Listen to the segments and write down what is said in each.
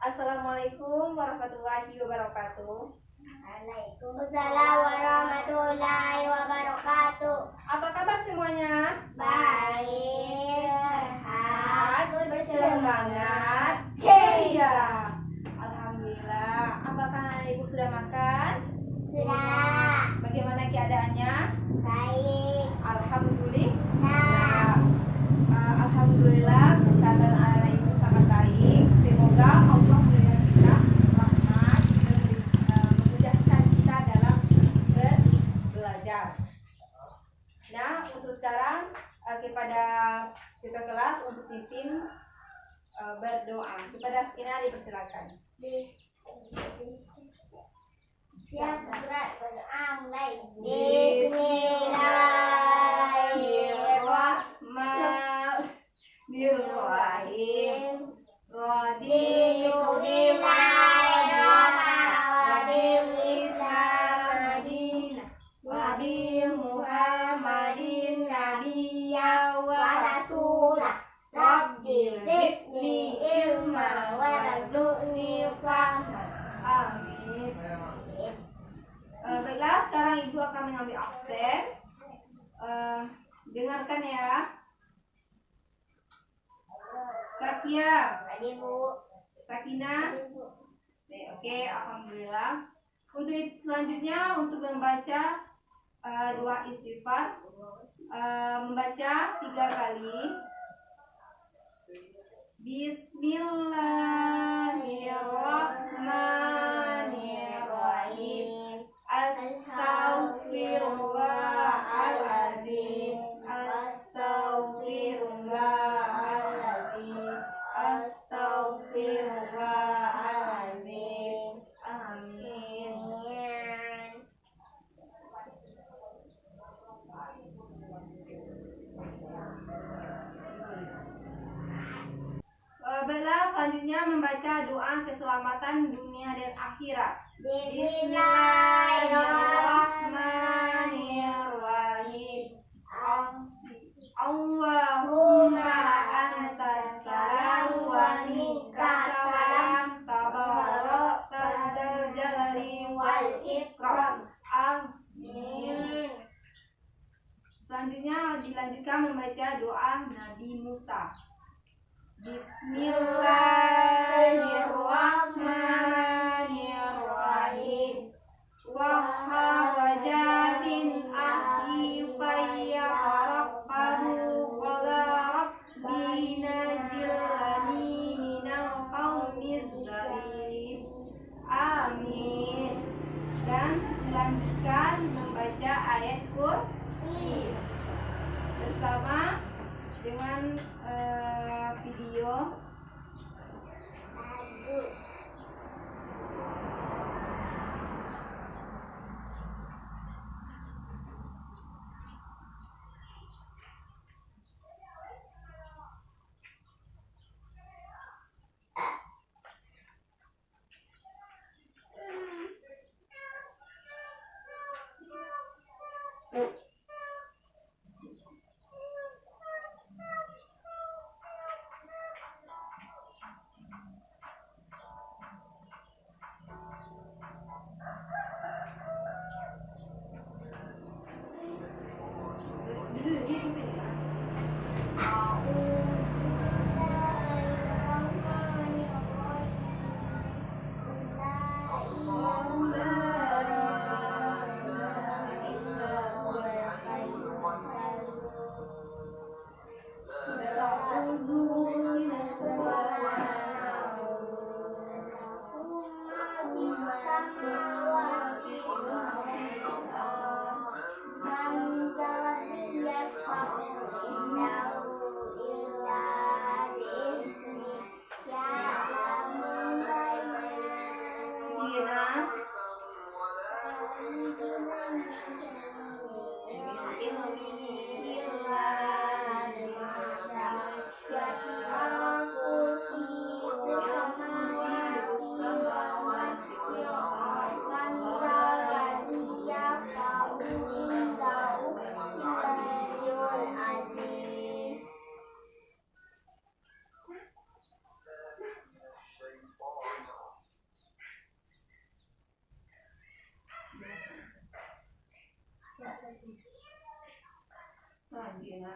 Assalamualaikum warahmatullahi wabarakatuh. Waalaikumsalam warahmatullahi wabarakatuh. Apa kabar semuanya? Baik, sehat, bersemangat, ceria. Alhamdulillah. Apakah ibu sudah makan? Sudah. Bagaimana keadaannya? Baik. Alhamdulillah. Alhamdulillah kesehatan anak ibu sangat baik. Semoga Allah memberikan kita rahmat dan memudahkan kita dalam belajar. Nah, untuk sekarang kepada kita kelas untuk pimpin berdoa. Kepada Sakina dipersilakan. Siap, berat, berdoa mulai. Bismillahirrahmanirrahim. Raditu wa bil Muhammadin nabiyya wa rasulah. Rabbi zidni ilma warzuqni fahma. Amin. Baiklah, sekarang ibu akan mengambil absen. Dengarkan ya. Sakia, Sakina. Oke, alhamdulillah. Untuk selanjutnya untuk membaca doa istighfar, membaca 3 kali. Bismillahirrahmanirrahim. Astaghfirullahaladzim. Astaghfirullahaladzim. Astaghfirullahaladzim. Amin. Baiklah, selanjutnya membaca doa keselamatan dunia dan akhirat. Bismillahirrahmanirrahim. Allahumma antas salam wa minkas salam tabarakta dzal jalali wal ikram. Amin. Selanjutnya dilanjutkan membaca doa Nabi Musa. Bismillahirrahmanirrahim. Wa kharaja min ahli fayyaqarabbahu qala rabbi najilni minal qaumiz zalim. Amin. Dan dilanjutkan membaca ayat kursi bersama dengan video. Cina.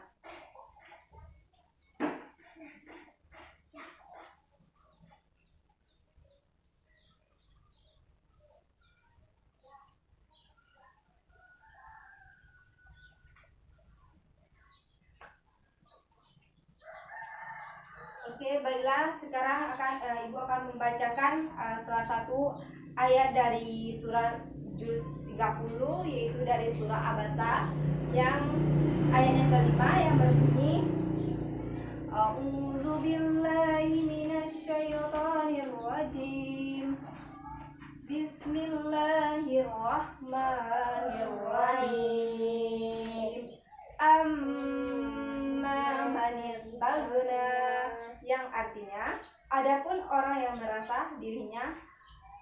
Oke, baiklah. Sekarang Ibu akan membacakan salah satu ayat dari surah juz 30, yaitu dari surah Abasa, yang ayat yang kelima yang berbunyi A'udzu billahi minasyaitonir rajim. Bismillahirrahmanirrahim. Amma man istaghna, yang artinya adapun orang yang merasa dirinya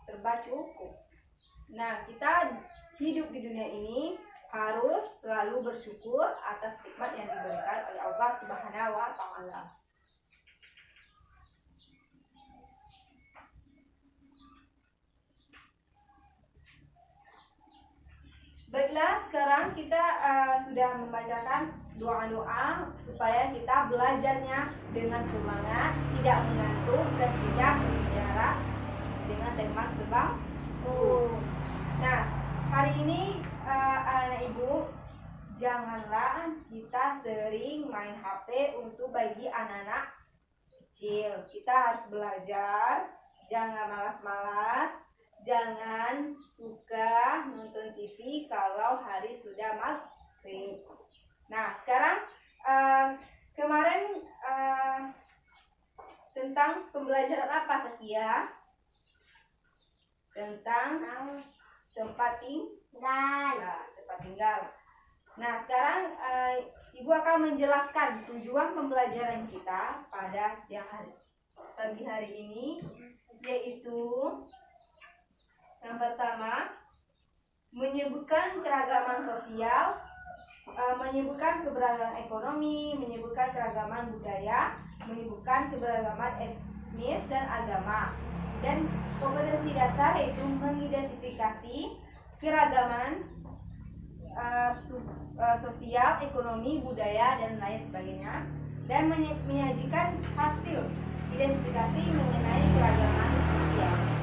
serba cukup. Nah, kita hidup di dunia ini harus selalu bersyukur atas nikmat yang diberikan oleh Allah Subhanahu wa taala. Baiklah, sekarang kita sudah membacakan doa-doa supaya kita belajarnya dengan semangat, tidak mengantuk, dan tidak berbicara dengan teman sebangku. Nah, hari ini anak-anak ibu, janganlah kita sering main HP untuk bagi anak-anak kecil. Kita harus belajar, jangan malas-malas. Jangan suka nonton TV kalau hari sudah maghrib. Nah, sekarang kemarin tentang pembelajaran apa, Sekia? Tentang tempat tinggal. Tempat tinggal. Nah, sekarang Ibu akan menjelaskan tujuan pembelajaran kita pada siang hari, pagi hari ini, yaitu yang pertama, menyebutkan keragaman sosial, menyebutkan keberagaman ekonomi, menyebutkan keragaman budaya, menyebutkan keberagaman etnis dan agama. Dan kompetensi dasar yaitu mengidentifikasi keragaman sosial, ekonomi, budaya, dan lain sebagainya. Dan menyajikan hasil identifikasi mengenai keragaman sosial.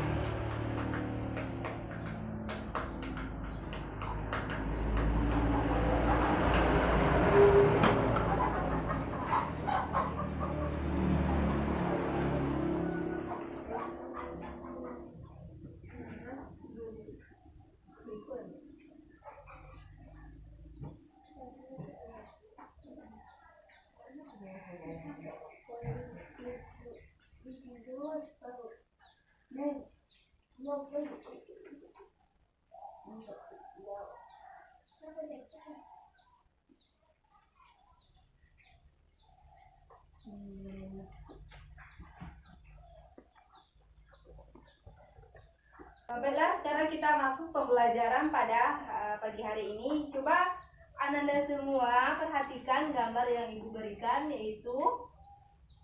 Baiklah, sekarang kita masuk pembelajaran pada pagi hari ini. Coba Ananda semua perhatikan gambar yang Ibu berikan, yaitu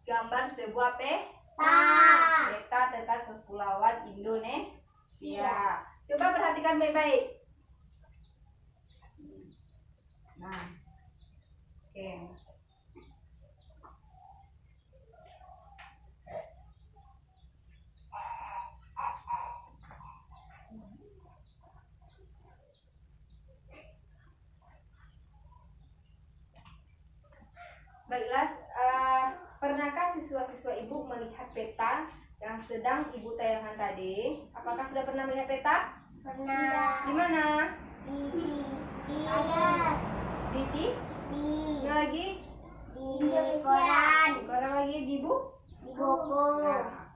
gambar sebuah peta tentang kepulauan Indonesia. Coba perhatikan baik-baik. Nah, oke. Baiklah, pernahkah siswa-siswa Ibu melihat peta yang sedang Ibu tayangkan tadi? Apakah sudah pernah melihat peta? Pernah. Di mana? Di Di TV? Lagi? Di koran. Di koran lagi di buku? Di buku. Nah,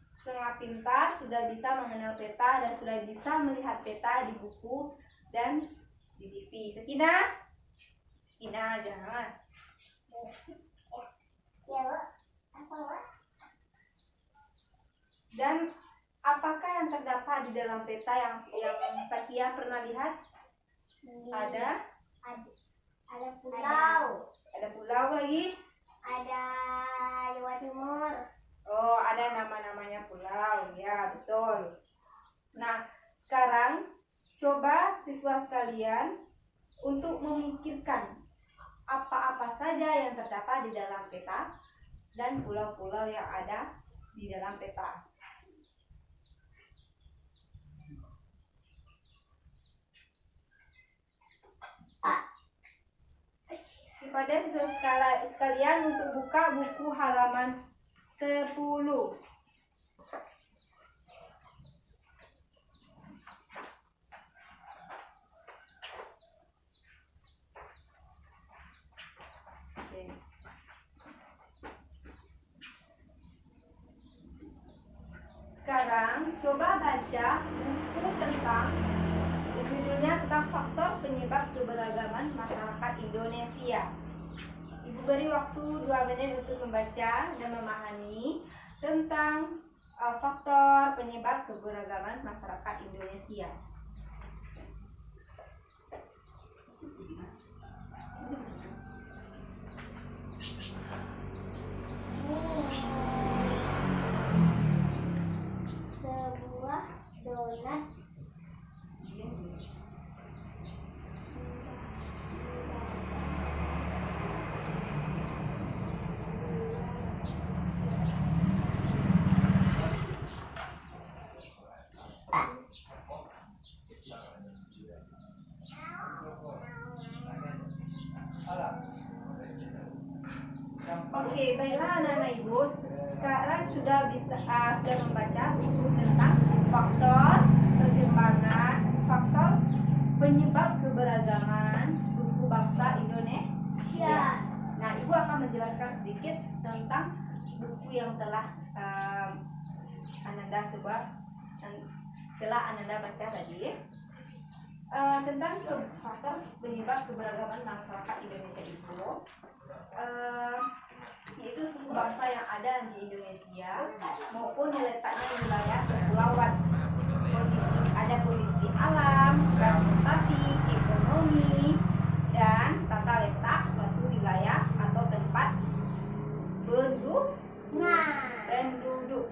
setengah pintar sudah bisa mengenal peta dan sudah bisa melihat peta di buku dan di TV. Sekina? Sekina, jangan. Ya, Bu. Apa, Bu? Dan apakah yang terdapat di dalam peta yang Sakia pernah lihat? Ada pulau. Ada pulau lagi? Ada Jawa Timur. Oh, ada nama-namanya pulau. Ya, betul. Nah, sekarang coba siswa sekalian untuk memikirkan apa-apa saja yang terdapat di dalam peta dan pulau-pulau yang ada di dalam peta. Kepada siswa sekalian untuk buka buku halaman 10. Sekarang coba baca buku tentang judulnya tentang faktor penyebab keberagaman masyarakat Indonesia. Ibu beri waktu 2 menit untuk membaca dan memahami tentang faktor penyebab keberagaman masyarakat Indonesia. Sebuah donat. Oke, baiklah anak-anak ibu, sekarang sudah membaca buku tentang faktor perkembangan, faktor penyebab keberagaman suku bangsa Indonesia. Nah, ibu akan menjelaskan sedikit tentang buku yang telah Ananda baca tadi. Tentang faktor penyebab keberagaman masyarakat Indonesia itu, yaitu suku bangsa yang ada di Indonesia maupun yang letaknya di wilayah kepulauan. Ada kondisi alam, transportasi, ekonomi, dan tata letak suatu wilayah atau tempat penduduk.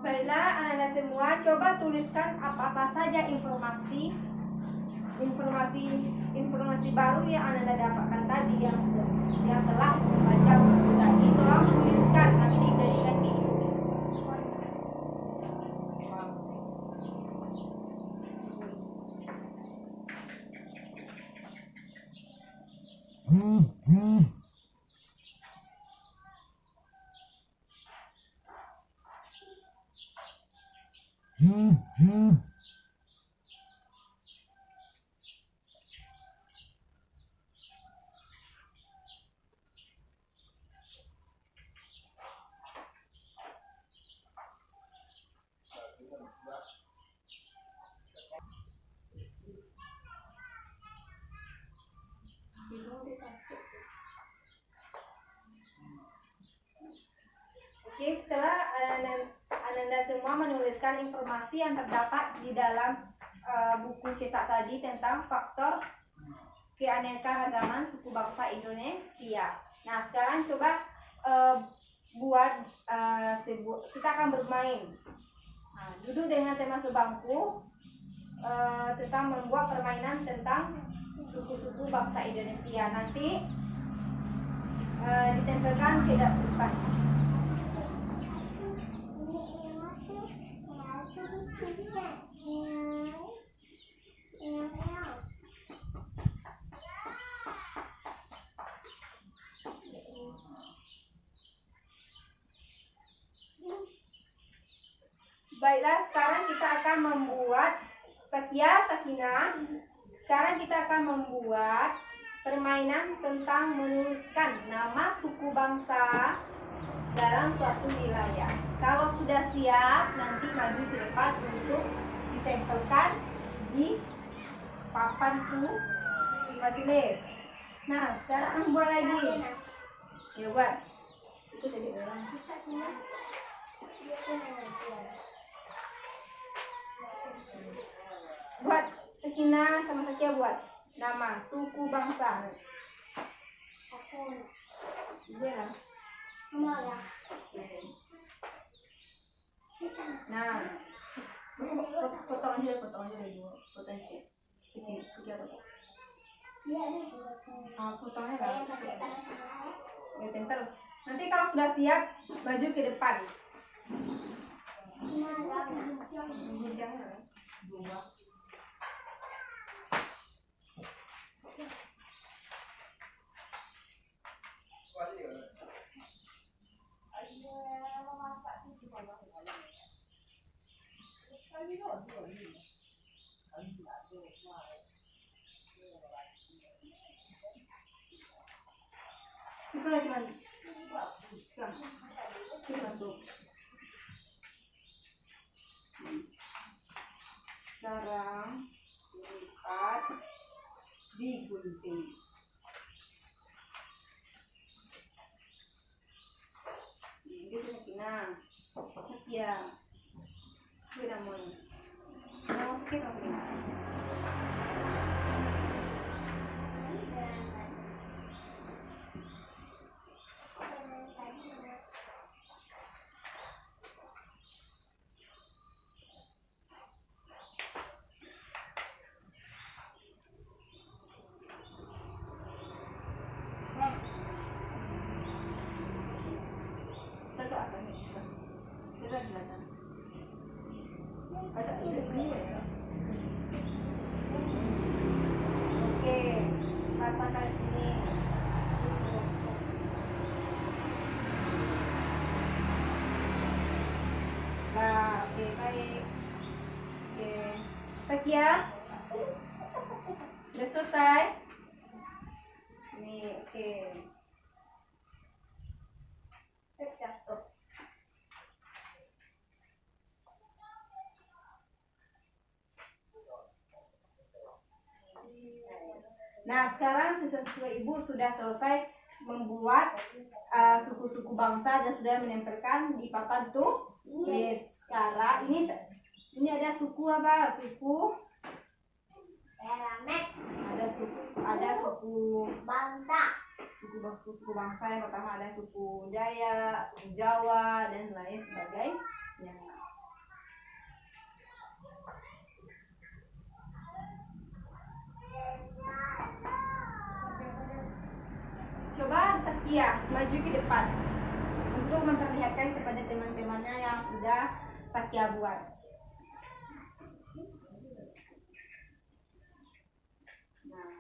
Baiklah anak-anak semua, coba tuliskan apa-apa saja informasi baru yang Anda dapatkan tadi yang telah membaca buku tadi. Tolong tuliskan, nanti berikan di Oke, setelah Ananda semua menuliskan informasi yang terdapat di dalam buku cetak tadi tentang faktor keanekaragaman suku bangsa Indonesia. Nah, sekarang coba kita akan bermain. Nah, duduk dengan teman sebangku tentang membuat permainan tentang suku-suku bangsa Indonesia. Nanti ditempelkan ke depan. Baiklah, sekarang kita akan membuat Sakina. Sekarang kita akan membuat permainan tentang menuliskan nama suku bangsa dalam suatu wilayah. Kalau sudah siap, nanti maju ke depan untuk ditempelkan di papan tempat tulis. Nah, sekarang buat lagi. Ya, buat. Itu tadi orang. Buat Sakina sama Sakia buat nama suku bangsa. Mana? Nah, potong aja Ibu, potong aja. Sini apa? Potongnya kan? Ya, tempel. Nanti kalau sudah siap, maju ke depan. Sekarang tuh. Sekarang dilipat, digunting. Ini sakina, sakia. Itu namanya. Nama sakia apa? Oke, pasangkan sini. Nah, oke, baik. Oke, sekian. Sudah selesai. Ini, oke. Jatuh. Nah, sekarang siswa-siswa Ibu sudah selesai membuat suku-suku bangsa dan sudah menempelkan di papan tulis. Sekarang ini ada suku apa? Suku Peramet. Ada suku Bangsa. suku bangsa. Yang pertama ada suku Dayak, suku Jawa, dan lain sebagainya. Coba Sakia maju ke depan untuk memperlihatkan kepada teman-temannya yang sudah Sakia buat. Nah,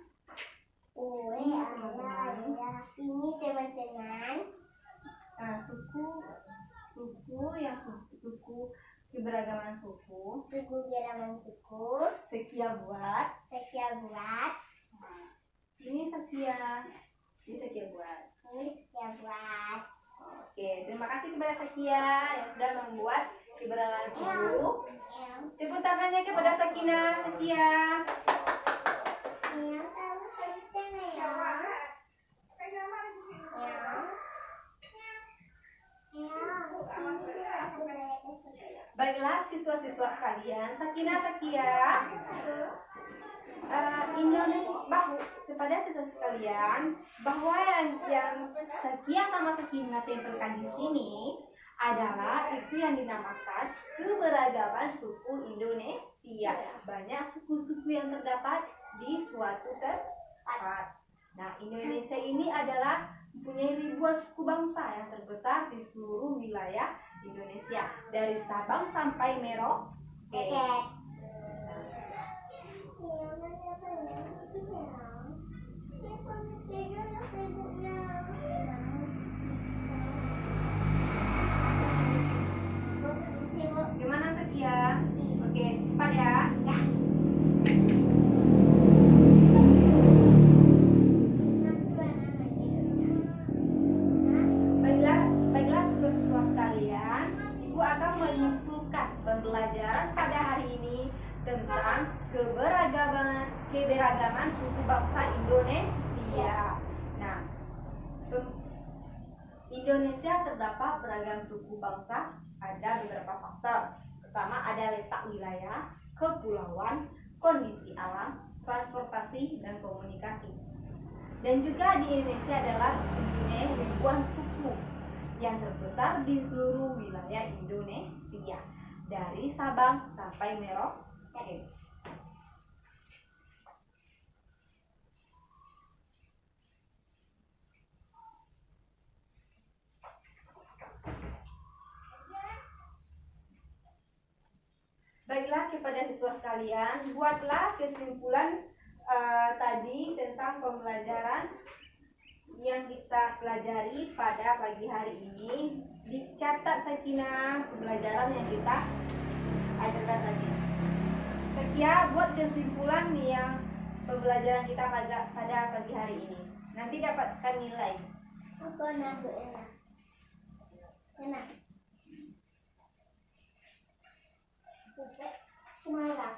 Ini teman-teman. Nah, suku keberagaman suku. Suku Geraman suku. Sakia buat. Sekia buat. Nah, ini Sakia. Ini Sakia buat. Ini Sekia buat. Oke, terima kasih kepada Sakia yang sudah membuat keberagaman suku. Tepuk tangannya kepada Sakina, Sakia. Baiklah siswa-siswa sekalian, Sakina, Sakia, kepada siswa sekalian bahwa yang Sakia sama Sakina tempelkan di sini adalah itu yang dinamakan keberagaman suku Indonesia. Banyak suku-suku yang terdapat di suatu tempat. Nah, Indonesia ini adalah mempunyai ribuan suku bangsa yang terbesar di seluruh wilayah Indonesia, dari Sabang sampai Merauke. Gimana Sekia? Oke, cepat ya. Baiklah siswa-siswa sekalian, Ibu akan menyimpulkan pembelajaran pada hari ini tentang keberagaman suku bangsa Indonesia. Nah, Indonesia terdapat beragam suku bangsa. Ada beberapa faktor. Pertama, ada letak wilayah, kepulauan, kondisi alam, transportasi, dan komunikasi. Dan juga di Indonesia adalah mempunyai ribuan suku yang terbesar di seluruh wilayah Indonesia. dari Sabang sampai Merauke. Baiklah kepada siswa sekalian, buatlah kesimpulan tadi tentang pembelajaran yang kita pelajari pada pagi hari ini. Dicatat Sakinah pembelajaran yang kita ajarkan tadi. Sekian buat kesimpulan yang pembelajaran kita pada pagi hari ini. Nanti dapatkan nilai. Aku nak enak. Enak. Semangat.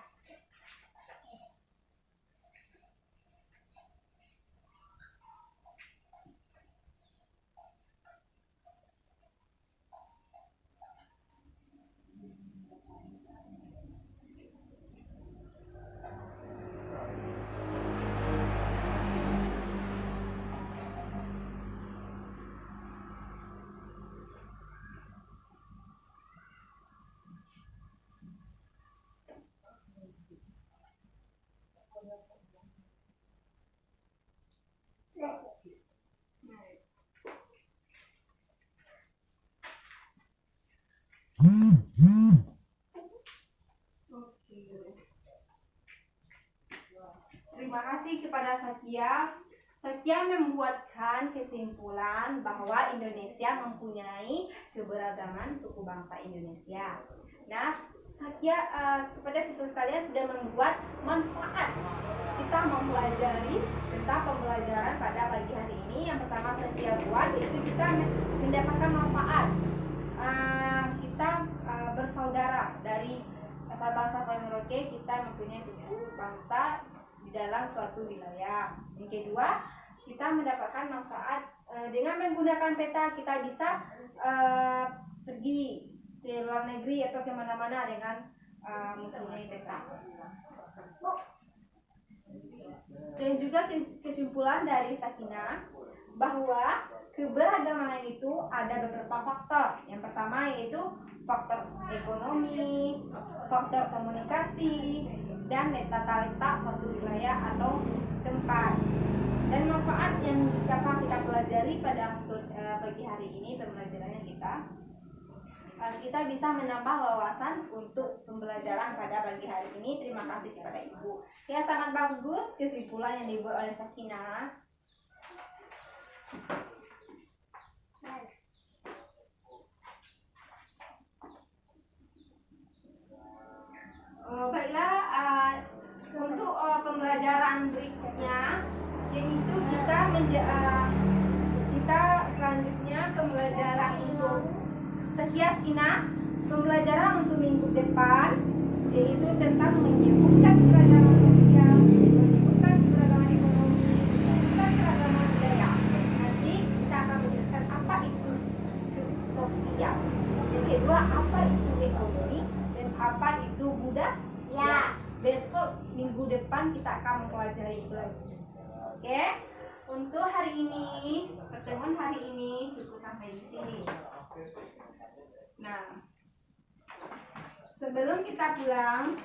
Terima kasih kepada Sakia. Sakia membuatkan kesimpulan bahwa Indonesia mempunyai keberagaman suku bangsa Indonesia. Nah, Sakia kepada siswa sekalian sudah membuat manfaat. Kita mempelajari tentang pembelajaran pada pagi hari ini. Yang pertama Sakia buat itu kita mendapatkan manfaat. Kita bersaudara dari Sabang sampai Merauke, kita mempunyai suku bangsa di dalam suatu wilayah. Yang kedua, kita mendapatkan manfaat dengan menggunakan peta. Kita bisa pergi ke luar negeri atau kemana-mana dengan mempunyai peta. Dan juga kesimpulan dari Sakinah bahwa keberagaman itu ada beberapa faktor. Yang pertama yaitu faktor ekonomi, faktor komunikasi, dan tata letak suatu wilayah atau tempat. Dan manfaat yang dapat kita pelajari pada pagi hari ini pembelajarannya kita bisa menambah wawasan untuk pembelajaran pada pagi hari ini. Terima kasih kepada Ibu. Ya, sangat bagus kesimpulan yang dibuat oleh Sakinah. Baiklah, untuk pembelajaran berikutnya yaitu kita selanjutnya pembelajaran untuk Sakinah, pembelajaran untuk minggu depan yaitu tentang menyebutkan keragaman sosial, menyebutkan keragaman ekonomi, menyebutkan keragaman budaya. Nanti kita akan menjelaskan apa itu sosial. Yang kedua, apa itu ekonomi dan apa itu budaya. Ya. Besok minggu depan kita akan mempelajari itu lagi. Oke? Untuk hari ini, pertemuan hari ini cukup sampai di sini. Nah, sebelum kita pulang,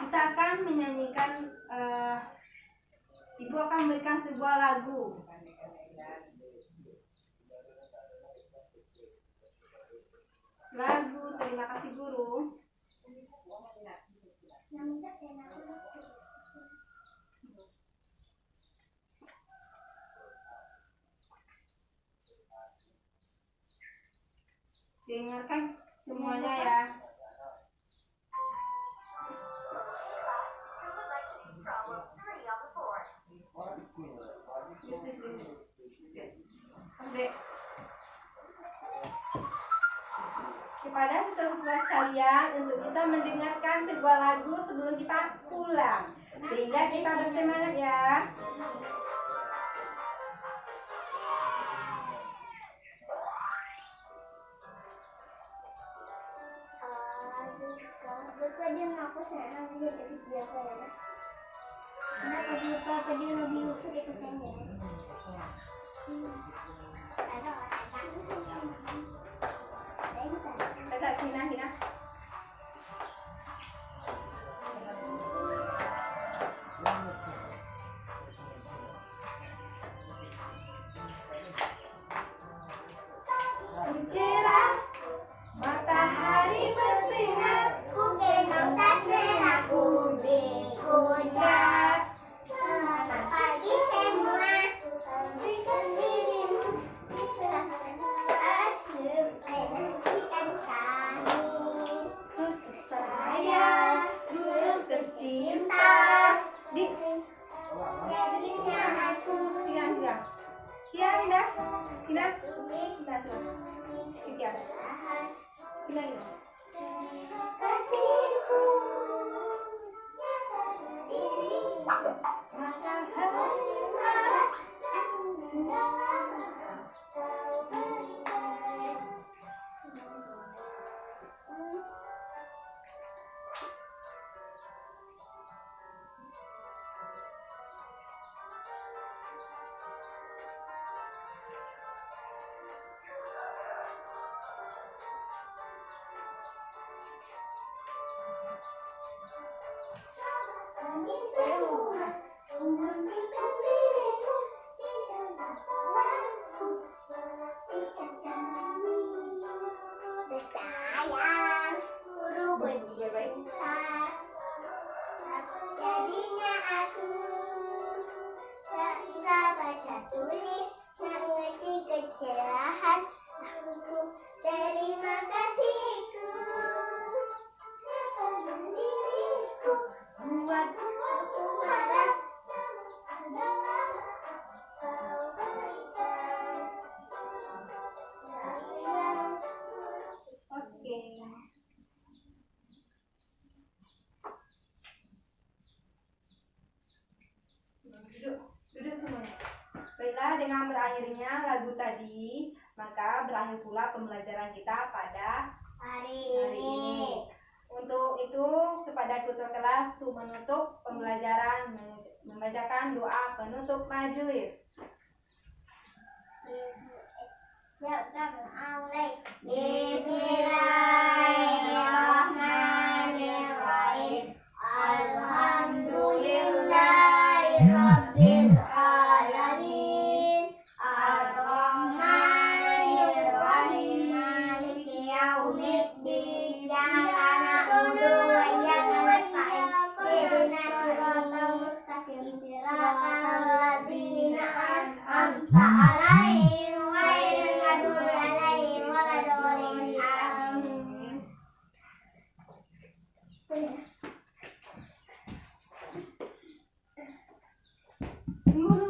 kita akan menyanyikan, Ibu akan memberikan sebuah lagu. Lagu Terima Kasih Guru. Dengarkan semuanya ya. Kepada siswa-siswa sekalian untuk bisa mendengarkan sebuah lagu sebelum kita pulang, sehingga kita bersemangat ya. Agak Hina. Ulangi. Terima kasihku yang pada dirimu, maka hormat segala kau berikan. Kami semua menantikan dirimu di dalam kelasku, perhatikan kami. Bersayang, guru bercinta, apa jadinya aku? Tak bisa baca tulis, tak mengerti kecerahan. Aku terima kasihku yang pada diriku, buatku marah segala kau berikan. Sayang. Oke. Duduk semuanya. Baiklah, dengan berakhirnya lagu tadi, maka berakhir pula pembelajaran kita pada Hari hari ini. Untuk itu, kepada tutor kelas untuk menutup pembelajaran, membacakan doa penutup majelis. Bismillahirrahmanirrahim. Alhamdulillahirabbil alamin. Arrahmanirrahim. Maliki yaumiddin. Iyyaka na'budu wa iyyaka nasta'in. Ihdinas siratal mustaqim. Siratal ladzina an'amta 'alaihim ghairil maghdubi 'alaihim waladdallin. Amin. Tunggu